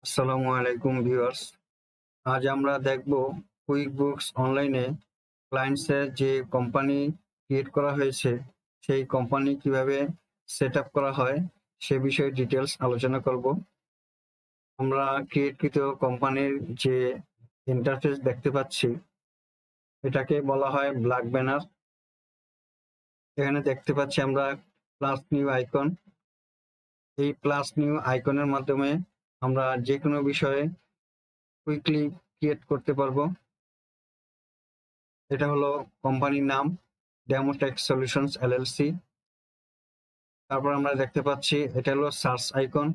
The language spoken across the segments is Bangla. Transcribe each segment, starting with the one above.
আসসালামু আলাইকুম ভিউয়ার্স। আজ আমরা দেখব কুইকবুকস অনলাইনে ক্লায়েন্টসের যে কোম্পানি ক্রিয়েট করা হয়েছে সেই কোম্পানি কিভাবে সেট আপ করা হয় সে বিষয়ে ডিটেলস আলোচনা করব। আমরা ক্রিয়েটকৃত কোম্পানির যে ইন্টারফেস দেখতে পাচ্ছি এটাকে বলা হয় ব্ল্যাক ব্যানার। এখানে দেখতে পাচ্ছি আমরা প্লাস নিউ আইকন। এই প্লাস নিউ আইকনের মাধ্যমে আমরা যে কোনো বিষয়ে কুইকলি ক্রিয়েট করতে পারবো। এটা হলো কোম্পানির নাম, ডেমোটেক সলিউশনস এলএলসি। তারপর আমরা দেখতে পাচ্ছি এটা হলো সার্চ আইকন।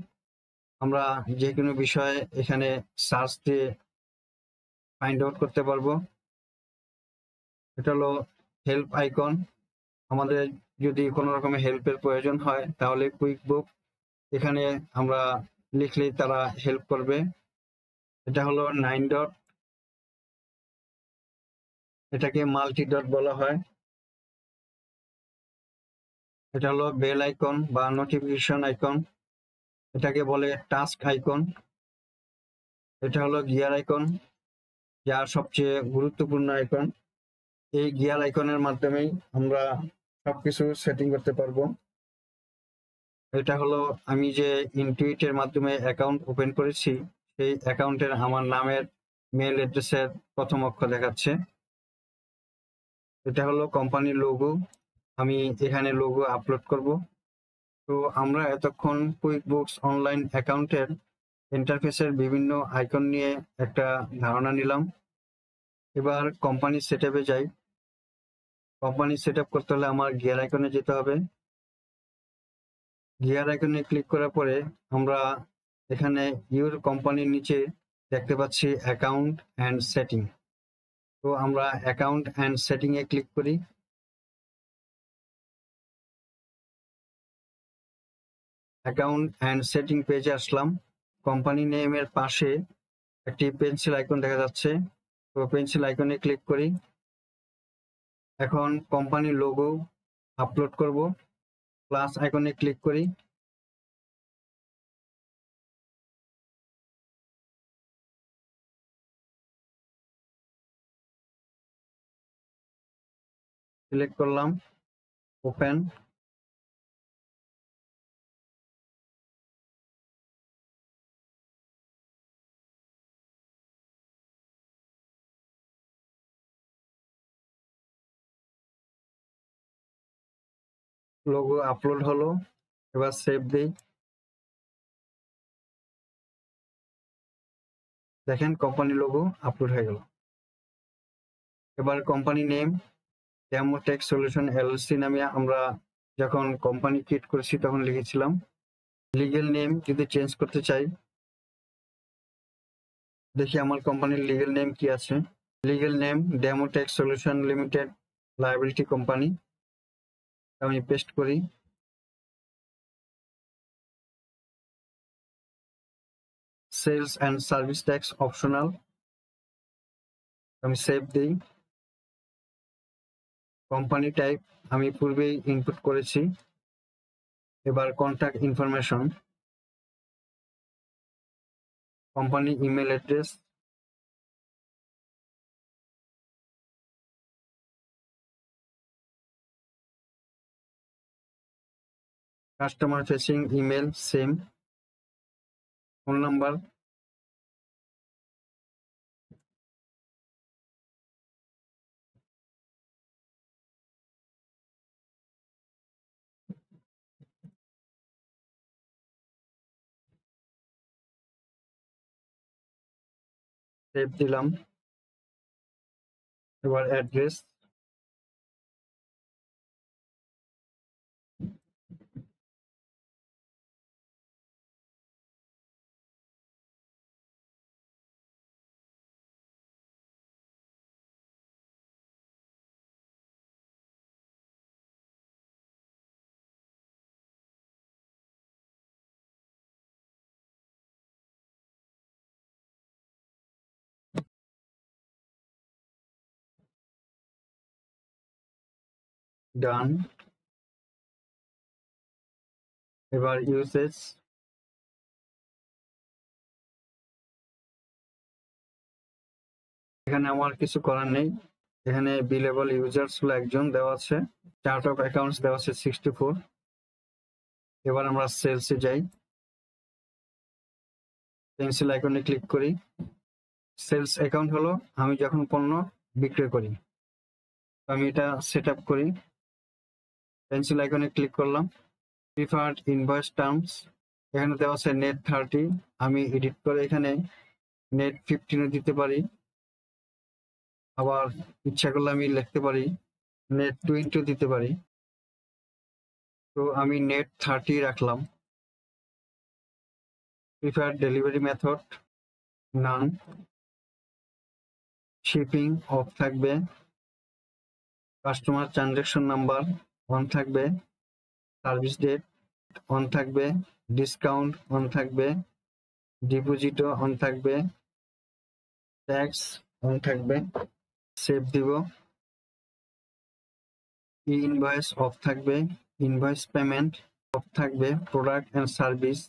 আমরা যে কোনো বিষয়ে এখানে সার্চ দিয়ে ফাইন্ড আউট করতে পারবো। এটা হলো হেল্প আইকন। আমাদের যদি কোনো রকমের হেল্পের প্রয়োজন হয় তাহলে কুইকবুক এখানে আমরা লিখলেই তারা হেল্প করবে। এটা হলো 9 ডট, এটাকে মাল্টি ডট বলা হয়। এটা হলো বেল আইকন বা নোটিফিকেশন আইকন, এটাকে বলে টাস্ক আইকন। এটা হলো গিয়ার আইকন, যা সবচেয়ে গুরুত্বপূর্ণ আইকন। এই গিয়ার আইকনের মাধ্যমেই আমরা সবকিছু সেটিং করতে পারবো। এটা হলো আমি যে ইনটুইটের মাধ্যমে অ্যাকাউন্ট ওপেন করেছি সেই অ্যাকাউন্টের আমার নামের মেল অ্যাড্রেসের প্রথম অক্ষর দেখাচ্ছে। এটা হলো কোম্পানির লোগো, আমি এখানে লোগো আপলোড করব। তো আমরা এতক্ষণ কুইকবুকস অনলাইন অ্যাকাউন্টের ইন্টারফেসের বিভিন্ন আইকন নিয়ে একটা ধারণা নিলাম। এবার কোম্পানি সেট আপে যাই। কোম্পানি সেট আপ করতে হলে আমার গিয়ার আইকনে যেতে হবে। গিয়ার আইকনে ক্লিক করার পরে আমরা এখানে ইউর কোম্পানির নিচে দেখতে পাচ্ছি অ্যাকাউন্ট অ্যান্ড সেটিং। তো আমরা account and setting A click করি। অ্যাকাউন্ট অ্যান্ড সেটিং পেজে আসলাম। কোম্পানি নেমের পাশে একটি পেন্সিল আইকন দেখা যাচ্ছে, তো পেন্সিল আইকনে ক্লিক করি। এখন কোম্পানির লোগো আপলোড করব। প্লাস আইকনে ক্লিক করি। সিলেক্ট করলাম, ওপেন। লোগো আপলোড হলো, এবার সেভ দেই। দেখেন কোম্পানি লোগো আপলোড হয়ে গেল। এবার company name Demotech solution LLC নামে আমরা যখন কোম্পানি ক্রিয়েট করেছি তখন লিখেছিলাম। লিগ্যাল নেম যদি চেঞ্জ করতে চাই, দেখি আমার কোম্পানির লিগ্যাল নেম কি আছে। Legal name Demotech solution limited liability company, আমি পেস্ট করি। Sales and service tax optional, আমি সেভ দিই। কোম্পানি টাইপ আমি পূর্বেই ইনপুট করেছি। এবার contact information, company email address, customer facing email same, phone number, save দিলাম। এবার অ্যাড্রেস, ডান। এবার ইউসেজ, এখানে আমার কিছু করার নেই। এখানে বিলেবল ইউজার্স হলো একজন দেওয়া আছে, চার্ট অফ অ্যাকাউন্টস দেওয়া আছে 64। এবার আমরা সেলসে যাই, পেন্সিল আইকনে ক্লিক করি। সেলস অ্যাকাউন্ট হলো আমি যখন পণ্য বিক্রয় করি। আমি এটা সেট আপ করি, পেন্সিল আইকনে ক্লিক করলাম। প্রিফার্ড ইনভয়েস টার্মস এখানে দেওয়া আছে নেট 30, আমি এডিট করে এখানে নেট 15 দিতে পারি। আবার ইচ্ছা করলে আমি লিখতে পারি নেট 20 দিতে পারি। তো আমি নেট 30 রাখলাম। Preferred delivery method none, shipping off থাকবে, কাস্টমার ট্রানজাকশন নাম্বার অন থাকবে, সার্ভিস ডেট অন থাকবে, ডিসকাউন্ট অন থাকবে, ডিপোজিটও অন থাকবে, ট্যাক্স অন থাকবে, সেভ দিব। ই ইনভয়েস অফ থাকবে, ইনভয়েস পেমেন্ট অফ থাকবে, product and service,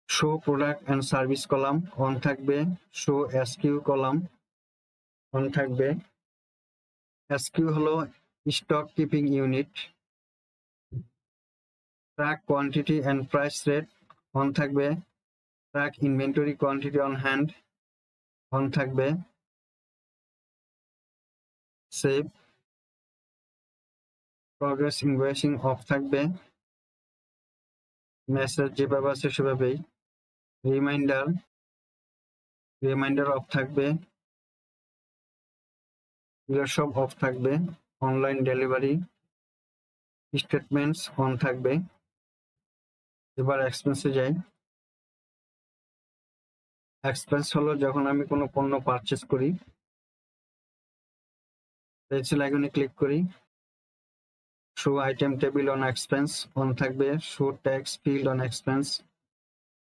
show product and service column on থাকবে, শো এসকিউ কলাম অন থাকবে। এসকিউ হলো stock keeping unit. Track quantity and price rate on থাকবে, track inventory quantity on hand on থাকবে, সেভ। প্রগ্রেস ইনভয়েসিং অফ থাকবে, মেসেজ যেভাবে আছে সেভাবেই। রিমাইন্ডার অফ থাকবে, এগুলো সব অফ থাকবে। অনলাইন ডেলিভারি স্টেটমেন্টস অন থাকবে। এবার এক্সপেন্সে যাই। এক্সপেন্স হলো যখন আমি কোনো পণ্য পারচেস করি। পেন্সিল আইকনে ক্লিক করি, show item table on expense on থাকবে, show tax field on expense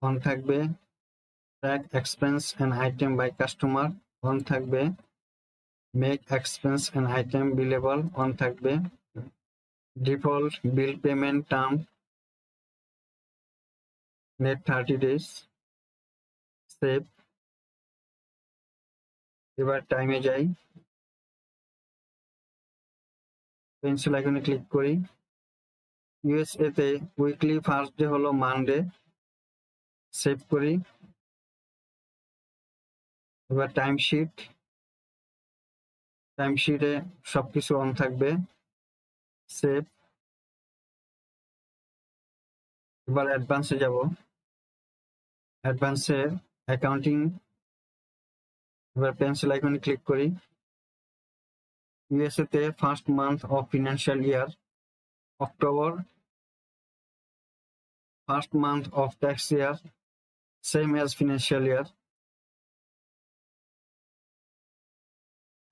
on থাকবে, track expense and item by customer on থাকবে, make expense and item billable on থাকবে, default bill payment term net 30 days, save. এবার টাইমে যাই, পেন্সিল আইকনে ক্লিক করি। ইউএসএ তে উইকলি ফার্স্ট ডে হলো মানডে, সেভ করি। এবার টাইমশিটে সবকিছু অন থাকবে, সেভ। এবার অ্যাডভান্সে যাব, অ্যাডভান্সের অ্যাকাউন্টিং, এবার পেন্সিল আইকনে ক্লিক করি। ইউএসএ তে first month of financial year October, first month of tax year same as financial year.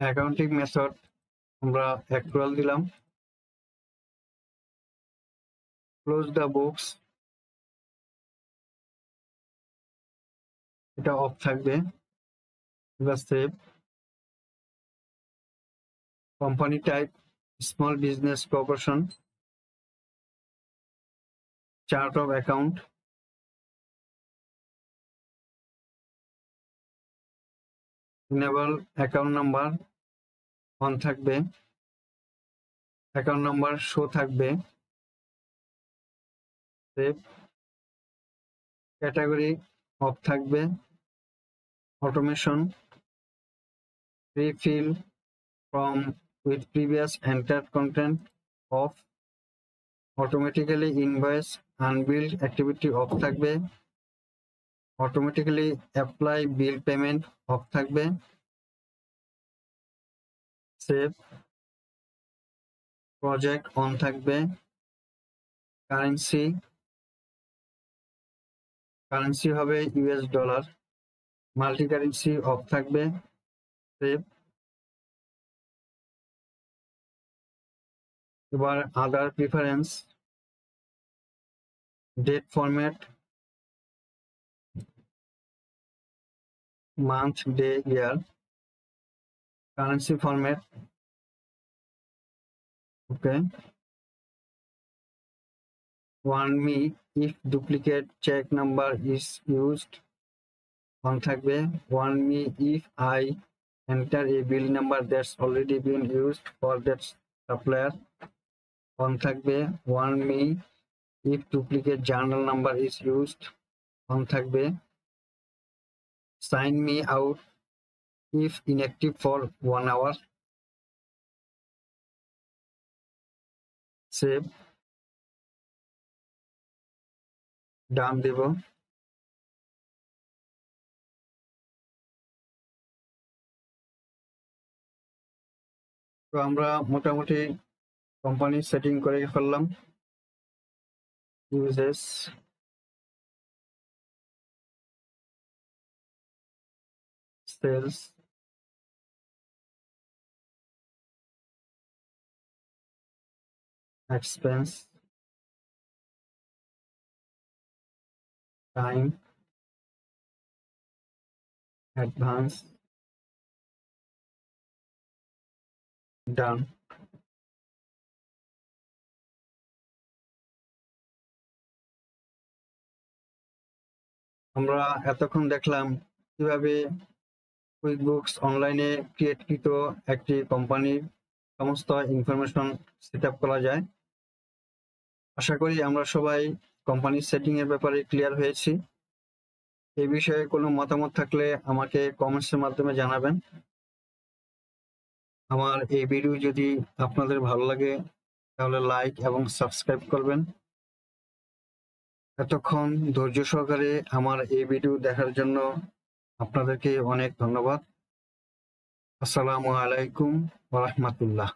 Accounting method আমরা অ্যাক্রুয়াল দিলাম। ক্লোজ দ্য বুকস এটা অফ থাকবে, এবার save. Company type small business corporation, chart of account, enable account number on থাকবে, অ্যাকাউন্ট নাম্বার শো থাকবে, সেভ। ক্যাটাগরি অফ থাকবে, automation refill from with previous entered content of, automatically invoice unbilled activity off থাকবে, automatically apply bill payment off থাকবে, সেভ। প্রজেক্ট অন থাকবে, কারেন্সি হবে US dollar, multi currency off থাকবে, সেভ। এবার other preference, date format month day year, currency format okay. warn me if duplicate check number is used, on থাকবে warn me if I enter a bill number that's already been used for that supplier. On থাকবে warn me if duplicate journal number is used. On থাকবে sign me out if inactive for 1 hour. Save, done দেব। তো আমরা মোটামুটি কোম্পানি সেটিং করে ফেললাম। Usage, sales, expense, time, advance, done. আমরা এতক্ষণ দেখলাম কিভাবে কুইকবুকস অনলাইনে ক্রিয়েটকৃত একটি কোম্পানির সমস্ত ইনফরমেশন সেট আপ করা যায়। আশা করি আমরা সবাই কোম্পানির সেটিং এর ব্যাপারে ক্লিয়ার হয়েছি। এই বিষয়ে কোনো মতামত থাকলে আমাকে কমেন্টসের মাধ্যমে জানাবেন। আমার এই ভিডিও যদি আপনাদের ভালো লাগে তাহলে লাইক এবং সাবস্ক্রাইব করবেন। এতক্ষণ ধৈর্য সহকারে আমার এই ভিডিও দেখার জন্য আপনাদেরকে অনেক ধন্যবাদ। আসসালামু আলাইকুম ওয়া রাহমাতুল্লাহ।